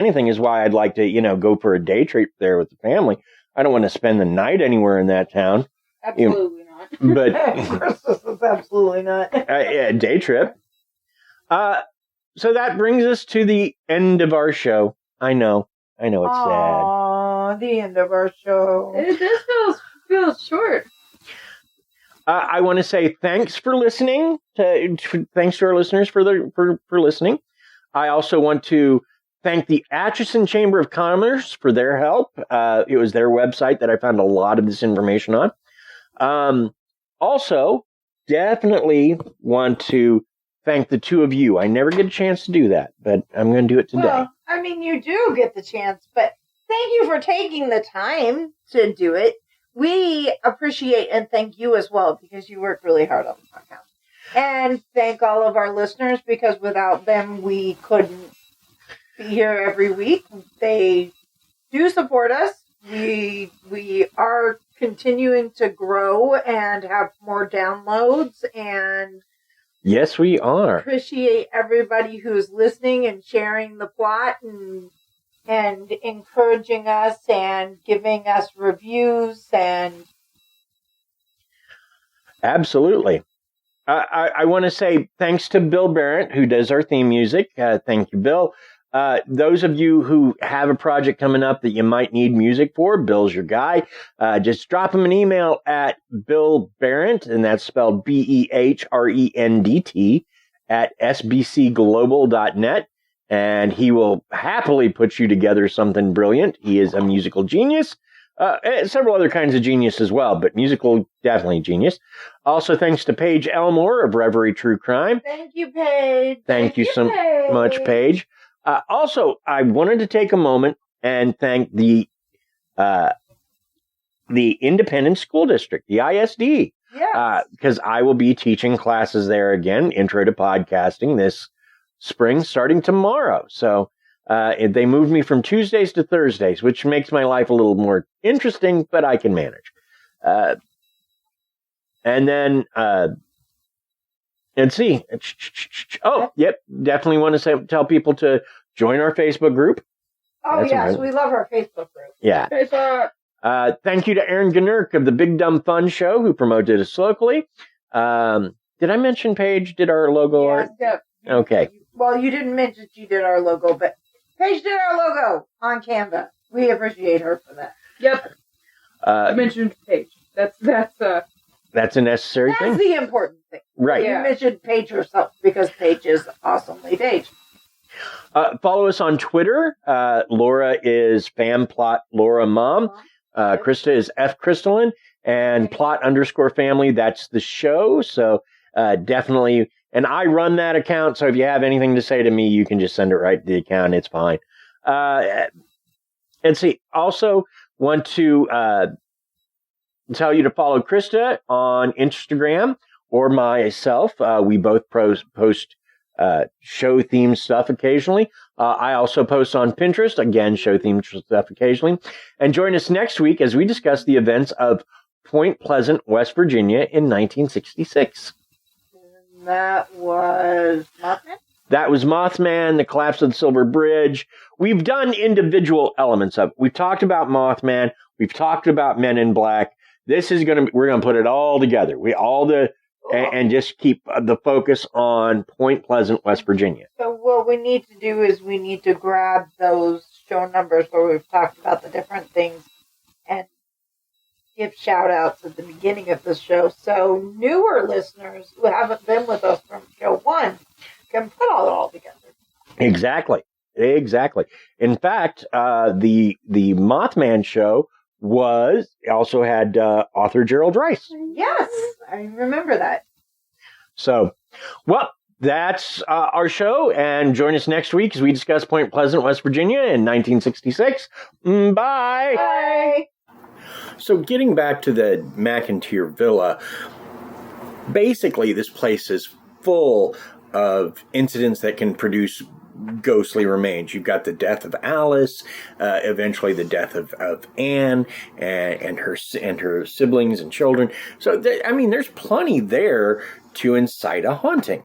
anything is why I'd like to, go for a day trip there with the family. I don't want to spend the night anywhere in that town. Absolutely not. But absolutely not. A day trip. So that brings us to the end of our show. I know it's sad. Aww, the end of our show. This feels short. I want to say thanks for listening. Thanks to our listeners for listening. I also want to thank the Atchison Chamber of Commerce for their help. It was their website that I found a lot of this information on. Also, definitely want to thank the two of you. I never get a chance to do that, but I'm going to do it today. Well, I mean, you do get the chance, but thank you for taking the time to do it. We appreciate and thank you as well, because you work really hard on the podcast. And thank all of our listeners, because without them, we couldn't be here every week. They do support us. We are continuing to grow and have more downloads, and yes, we are. Appreciate everybody who's listening and sharing the plot and encouraging us and giving us reviews and absolutely. I want to say thanks to Bill Barrett, who does our theme music. Thank you, Bill. Those of you who have a project coming up that you might need music for, Bill's your guy. Just drop him an email at Bill Barrett, and that's spelled BEHRENDT at sbcglobal.net. And he will happily put you together something brilliant. He is a musical genius. And several other kinds of genius as well, but musical, definitely genius. Also, thanks to Paige Elmore of Reverie True Crime. Thank you, Paige. Thank you so much, Paige. Also, I wanted to take a moment and thank the Independent School District, the ISD. Yes. Because I will be teaching classes there again, Intro to Podcasting, this spring, starting tomorrow. So they moved me from Tuesdays to Thursdays, which makes my life a little more interesting, but I can manage. And then, let's see. Oh, yep. Definitely want to tell people to join our Facebook group. Oh, that's yes. We love our Facebook group. Yeah. Facebook. Thank you to Aaron Gnurk of the Big Dumb Fun Show, who promoted us locally. Did I mention Paige did our logo art? Yep. Okay. Well, you didn't mention she did our logo, but Paige did our logo on Canva. We appreciate her for that. Yep. You mentioned Paige. That's a necessary thing. That's the important thing. Right. You mentioned Paige herself, because Paige is awesomely Paige. Follow us on Twitter. Laura is FamPlot Laura Mom. Krista is F Crystalline, and plot_family. That's the show. So definitely. And I run that account, so if you have anything to say to me, you can just send it right to the account. It's fine. And see, also want to tell you to follow Krista on Instagram or myself. We both post show-themed stuff occasionally. I also post on Pinterest, again, show-themed stuff occasionally. And join us next week as we discuss the events of Point Pleasant, West Virginia in 1966. That was Mothman? That was Mothman, the collapse of the Silver Bridge. We've done individual elements of it. We've talked about Mothman. We've talked about Men in Black. This is we're going to put it all together. And just keep the focus on Point Pleasant, West Virginia. So what we need to do is we need to grab those show numbers where we've talked about the different things and give shout outs at the beginning of the show, so newer listeners who haven't been with us from show 1 can put all it all together. Exactly. In fact, the Mothman show also had author Gerald Rice. Yes, I remember that. So, well, that's our show, and join us next week as we discuss Point Pleasant, West Virginia in 1966. Bye. Bye. So getting back to the McInteer Villa, basically this place is full of incidents that can produce ghostly remains. You've got the death of Alice, eventually the death of Anne and her siblings and children. So, there's plenty there to incite a haunting.